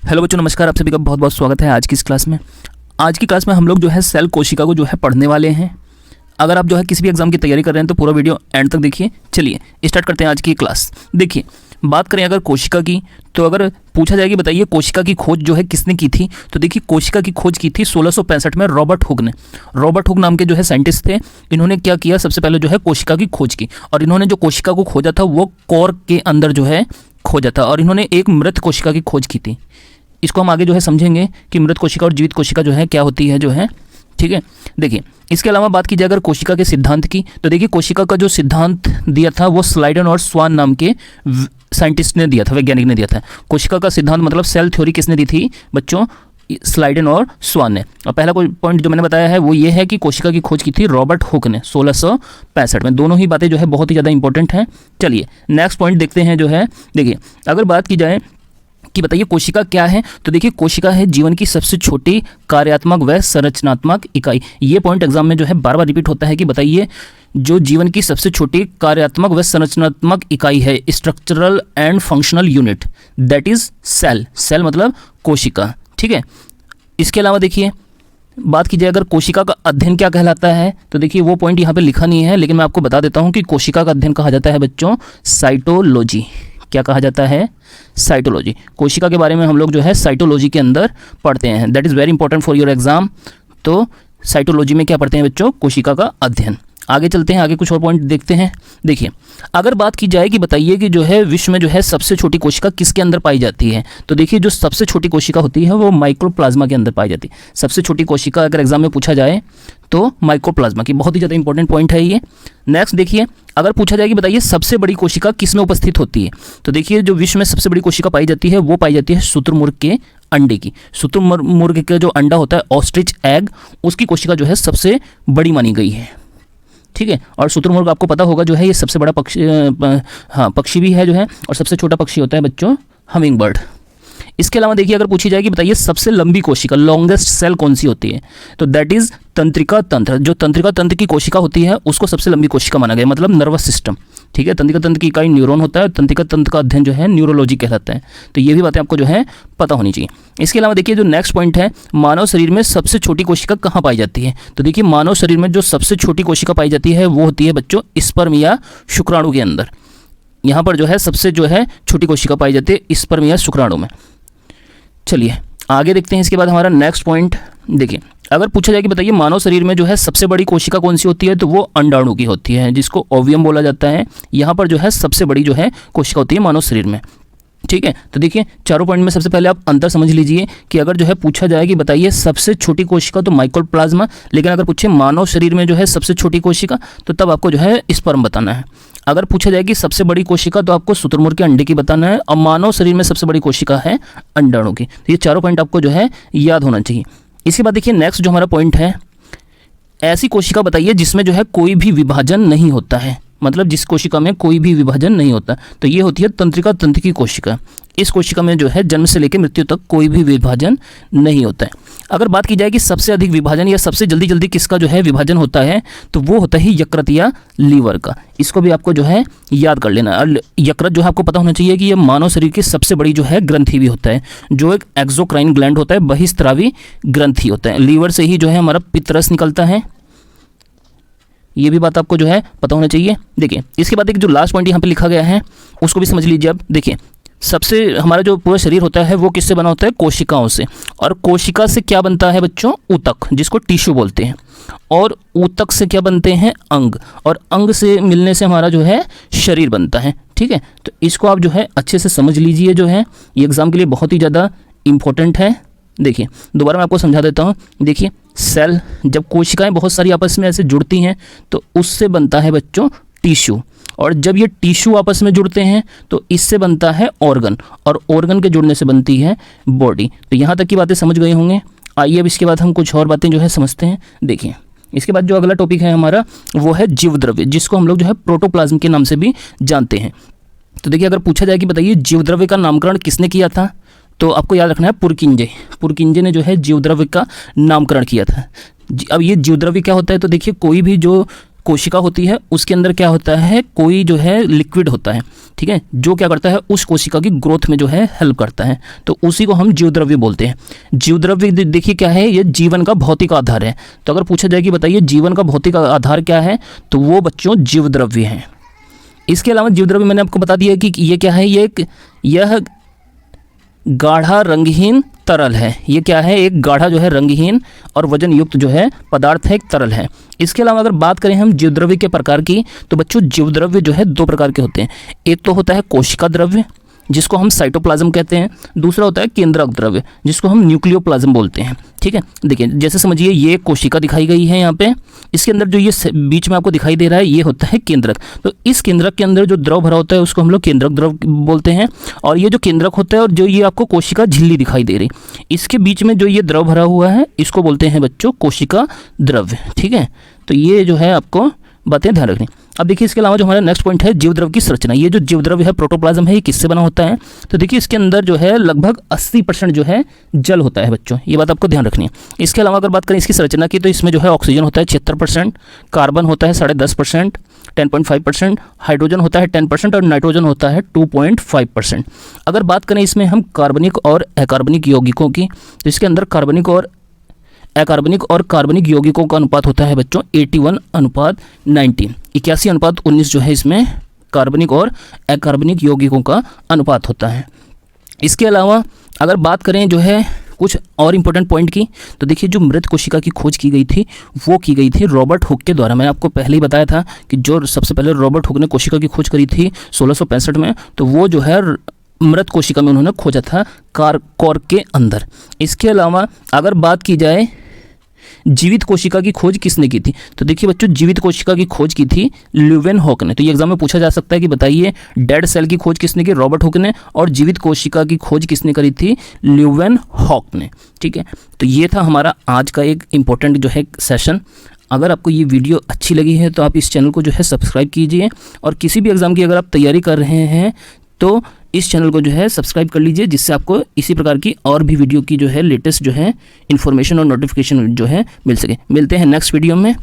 Hello बच्चों, नमस्कार। आप सभी का बहुत बहुत स्वागत है आज की इस क्लास में। आज की क्लास में हम लोग जो है सेल कोशिका को जो है पढ़ने वाले हैं। अगर आप जो है किसी भी एग्जाम की तैयारी कर रहे हैं तो पूरा वीडियो एंड तक देखिए। चलिए स्टार्ट करते हैं आज की क्लास। देखिए, बात करें अगर कोशिका की, तो अगर पूछा जाए कि बताइए कोशिका की खोज जो है किसने की थी, तो देखिए कोशिका की खोज की थी 1665 में रॉबर्ट हुक ने। रॉबर्ट हुक नाम के जो है साइंटिस्ट थे। इन्होंने क्या किया, सबसे पहले जो है कोशिका की खोज की, और इन्होंने जो कोशिका को खोजा था वो कोर के अंदर जो है खोजा था, और इन्होंने एक मृत कोशिका की खोज की थी। इसको हम आगे जो है समझेंगे कि मृत कोशिका और जीवित कोशिका जो है क्या होती है जो है, ठीक है। देखिए, इसके अलावा बात की जाए अगर कोशिका के सिद्धांत की, तो देखिए कोशिका का जो सिद्धांत दिया था वो स्लाइडन और स्वान नाम के साइंटिस्ट ने दिया था, वैज्ञानिक ने दिया था। कोशिका का सिद्धांत मतलब सेल थ्योरी किसने दी थी बच्चों? स्लाइडन और स्वान ने। और पहला कोई पॉइंट जो मैंने बताया है वो ये है कि कोशिका की खोज की थी रॉबर्ट हुक ने 1665 में। दोनों ही बातें जो है बहुत ही ज़्यादा इंपॉर्टेंट हैं। चलिए नेक्स्ट पॉइंट देखते हैं जो है। देखिए, अगर बात की जाए कि बताइए कोशिका क्या है, तो देखिए कोशिका है जीवन की सबसे छोटी कार्यात्मक व संरचनात्मक इकाई। ये पॉइंट एग्जाम में जो है बार बार रिपीट होता है कि बताइए जो जीवन की सबसे छोटी कार्यात्मक व संरचनात्मक इकाई है, structural and functional unit, that is cell. Cell मतलब कोशिका, ठीक है। इसके अलावा देखिए, बात की जाए अगर कोशिका का अध्ययन क्या कहलाता है, तो देखिए वो पॉइंट यहाँ पे लिखा नहीं है, लेकिन मैं आपको बता देता हूँ कि कोशिका का अध्ययन कहा जाता है बच्चों साइटोलॉजी। क्या कहा जाता है? साइटोलॉजी। कोशिका के बारे में हम लोग जो है साइटोलॉजी के अंदर पढ़ते हैं। That is very important for your exam. तो साइटोलॉजी में क्या पढ़ते हैं बच्चों? कोशिका का अध्ययन। आगे चलते हैं, आगे कुछ और पॉइंट देखते हैं। देखिए, अगर बात की जाए कि बताइए कि जो है विश्व में जो है सबसे छोटी कोशिका किसके अंदर पाई जाती है, तो देखिए जो सबसे छोटी कोशिका होती है वो माइक्रोप्लाज्मा के अंदर पाई जाती है। सबसे छोटी कोशिका अगर एग्जाम में पूछा जाए तो माइक्रोप्लाज्मा की, बहुत ही ज़्यादा इंपॉर्टेंट पॉइंट है ये। नेक्स्ट देखिए, अगर पूछा जाए कि बताइए सबसे बड़ी कोशिका किस में उपस्थित होती है, तो देखिए जो विश्व में सबसे बड़ी कोशिका पाई जाती है वो पाई जाती है शुतुरमुर्ग के अंडे की। शुतुरमुर्ग का जो अंडा होता है ऑस्ट्रिच एग, उसकी कोशिका जो है सबसे बड़ी मानी गई है, ठीक है। और शुतुरमुर्ग आपको पता होगा जो है ये सबसे बड़ा पक्षी भी है जो है, और सबसे छोटा पक्षी होता है बच्चों हमिंग बर्ड। इसके अलावा देखिए अगर पूछी जाए कि बताइए सबसे लंबी कोशिका, लॉन्गेस्ट सेल कौन सी होती है, तो दैट इज तंत्रिका तंत्र। जो तंत्रिका तंत्र की कोशिका होती है उसको सबसे लंबी कोशिका माना गया, मतलब नर्वस सिस्टम, ठीक है। तंत्रिका तंत्र की इकाई न्यूरॉन होता है, तंत्रिका तंत्र का अध्ययन जो है न्यूरोलॉजी कहलाता है। तो ये भी बातें आपको जो है पता होनी चाहिए। इसके अलावा देखिए जो नेक्स्ट पॉइंट है, मानव शरीर में सबसे छोटी कोशिका कहाँ पाई जाती है, तो देखिए मानव शरीर में जो सबसे छोटी कोशिका पाई जाती है वो होती है बच्चों स्पर्म या शुक्राणु के अंदर। यहाँ पर जो है सबसे जो है छोटी कोशिका पाई जाती है स्पर्म या शुक्राणु में। चलिए आगे देखते हैं। इसके बाद हमारा नेक्स्ट पॉइंट देखिए, अगर पूछा जाए कि बताइए मानव शरीर में जो है सबसे बड़ी कोशिका कौन सी होती है, तो वो अंडाणु की होती है, जिसको ओवियम बोला जाता है। यहाँ पर जो है सबसे बड़ी जो है कोशिका होती है मानव शरीर में, ठीक है। तो देखिए चारों पॉइंट में सबसे पहले आप अंतर समझ लीजिए कि अगर जो है पूछा जाए कि बताइए सबसे छोटी कोशिका तो माइक्रोप्लाज्मा, लेकिन अगर पूछे मानव शरीर में जो है सबसे छोटी कोशिका, तो तब आपको जो है स्पर्म बताना है। अगर पूछा जाए कि सबसे बड़ी कोशिका, तो आपको शुतुरमुर्ग के अंडे की बताना है, और मानव शरीर में सबसे बड़ी कोशिका है अंडाणु की। तो ये चारों पॉइंट आपको जो है याद होना चाहिए। इसके बाद देखिए नेक्स्ट जो हमारा पॉइंट है, ऐसी कोशिका बताइए जिसमें जो है कोई भी विभाजन नहीं होता है, मतलब जिस कोशिका में कोई भी विभाजन नहीं होता, तो ये होती है तंत्रिका तंत्र की कोशिका। इस कोशिका में जो है जन्म से लेकर मृत्यु तक कोई भी विभाजन नहीं होता है। अगर बात की जाए कि सबसे अधिक विभाजन या सबसे जल्दी जल्दी किसका जो है विभाजन होता है, तो वो होता है यकृत या लीवर का। इसको भी आपको जो है याद कर लेना। और यकृत जो है आपको पता होना चाहिए कि ये मानव शरीर की सबसे बड़ी जो है ग्रंथि भी होता है, जो एक एक्सोक्राइन ग्लैंड होता है, बहिस्त्रावी ग्रंथि होता है। लीवर से ही जो है हमारा पित्तरस निकलता है, ये भी बात आपको जो है पता होना चाहिए। देखिए इसके बाद एक जो लास्ट पॉइंट यहाँ पे लिखा गया है उसको भी समझ लीजिए। अब देखिए सबसे हमारा जो पूरा शरीर होता है वो किससे बना होता है? कोशिकाओं से। और कोशिका से क्या बनता है बच्चों? ऊतक, जिसको टिश्यू बोलते हैं। और ऊतक से क्या बनते हैं? अंग। और अंग से मिलने से हमारा जो है शरीर बनता है, ठीक है। तो इसको आप जो है अच्छे से समझ लीजिए, जो है ये एग्जाम के लिए बहुत ही ज़्यादा इंपॉर्टेंट है। देखिए दोबारा मैं आपको समझा देता हूँ। देखिए सेल, जब कोशिकाएं बहुत सारी आपस में ऐसे जुड़ती हैं तो उससे बनता है बच्चों टिश्यू, और जब ये टिश्यू आपस में जुड़ते हैं तो इससे बनता है ऑर्गन, और ऑर्गन के जुड़ने से बनती है बॉडी। तो यहाँ तक की बातें समझ गए होंगे। आइए अब इसके बाद हम कुछ और बातें जो है समझते हैं। देखिए इसके बाद जो अगला टॉपिक है हमारा वो है जीव द्रव्य, जिसको हम लोग जो है प्रोटोप्लाज्म के नाम से भी जानते हैं। तो देखिए अगर पूछा जाए कि बताइए जीव द्रव्य का नामकरण किसने किया था, तो आपको याद रखना है पुरकिंजे। पुरकिंजे ने जो है जीव द्रव्य का नामकरण किया था। अब ये जीव द्रव्य क्या होता है, तो देखिए कोई भी जो कोशिका होती है उसके अंदर क्या होता है, कोई जो है लिक्विड होता है, ठीक है, जो क्या करता है उस कोशिका की ग्रोथ में जो है हेल्प करता है, तो उसी को हम जीवद्रव्य बोलते हैं। जीवद्रव्य देखिए क्या है, ये जीवन का भौतिक आधार है। तो अगर पूछा जाए कि बताइए जीवन का भौतिक आधार क्या है, तो वो बच्चों जीवद्रव्य है। इसके अलावा जीवद्रव्य मैंने आपको बता दिया कि ये क्या है, यह गाढ़ा रंगहीन तरल है। ये क्या है, एक गाढ़ा जो है रंगहीन और वजन युक्त जो है पदार्थ है, एक तरल है। इसके अलावा अगर बात करें हम जीवद्रव्य के प्रकार की, तो बच्चों जीवद्रव्य जो है दो प्रकार के होते हैं। एक तो होता है कोशिका द्रव्य जिसको हम साइटोप्लाज्म कहते हैं, दूसरा होता है केंद्रक द्रव्य जिसको हम न्यूक्लियोप्लाज्म बोलते हैं, ठीक है। देखिए जैसे समझिए ये कोशिका दिखाई गई है यहाँ पे, इसके अंदर जो ये बीच में आपको दिखाई दे रहा है ये होता है केंद्रक। तो इस केंद्रक के अंदर जो द्रव भरा होता है उसको हम लोग केंद्रक द्रव बोलते हैं। और ये जो केंद्रक होता है और जो ये आपको कोशिका झिल्ली दिखाई दे रही, इसके बीच में जो ये द्रव भरा हुआ है इसको बोलते हैं बच्चों कोशिका द्रव्य, ठीक है। तो ये जो है आपको बातें ध्यान रखनी। अब देखिए इसके अलावा जो हमारा नेक्स्ट पॉइंट है जीवद्रव्य की संरचना। ये जो जीवद्रव्य है प्रोटोप्लाज्म है, ये किससे बना होता है, तो देखिए इसके अंदर जो है लगभग 80% जो है जल होता है बच्चों, ये बात आपको ध्यान रखनी है। इसके अलावा अगर बात करें इसकी संरचना की, तो इसमें जो है ऑक्सीजन होता है 76%, कार्बन होता है 10.5%, 10.5%, हाइड्रोजन होता है 10% और नाइट्रोजन होता है 2.5%। अगर बात करें इसमें हम कार्बनिक और अकार्बनिक यौगिकों की, तो इसके अंदर कार्बनिक और अकार्बनिक और कार्बनिक यौगिकों का अनुपात होता है बच्चों 81:19, 81:19 जो है इसमें कार्बनिक और अकार्बनिक यौगिकों का अनुपात होता है। इसके अलावा अगर बात करें जो है कुछ और इम्पोर्टेंट पॉइंट की, तो देखिए जो मृत कोशिका की खोज की गई थी वो की गई थी रॉबर्ट हुक के द्वारा। मैंने आपको पहले ही बताया था कि जो सबसे पहले रॉबर्ट हुक ने कोशिका की खोज करी थी 1665 में, तो वो जो है मृत कोशिका में उन्होंने खोजा था कॉर्क के अंदर। इसके अलावा अगर बात की जाए जीवित कोशिका की खोज किसने की थी, तो देखिए बच्चों जीवित कोशिका की खोज की थी ल्यूवेनहॉक ने। तो ये एग्जाम में पूछा जा सकता है कि बताइए डेड सेल की खोज किसने की, रॉबर्ट हुक ने, और जीवित कोशिका की खोज किसने करी थी, ल्यूवेनहॉक ने, ठीक है। तो ये था हमारा आज का एक इम्पोर्टेंट जो है सेशन। अगर आपको ये वीडियो अच्छी लगी है तो आप इस चैनल को जो है सब्सक्राइब कीजिए, और किसी भी एग्ज़ाम की अगर आप तैयारी कर रहे हैं तो इस चैनल को जो है सब्सक्राइब कर लीजिए, जिससे आपको इसी प्रकार की और भी वीडियो की जो है लेटेस्ट जो है इन्फॉर्मेशन और नोटिफिकेशन जो है मिल सके। मिलते हैं नेक्स्ट वीडियो में।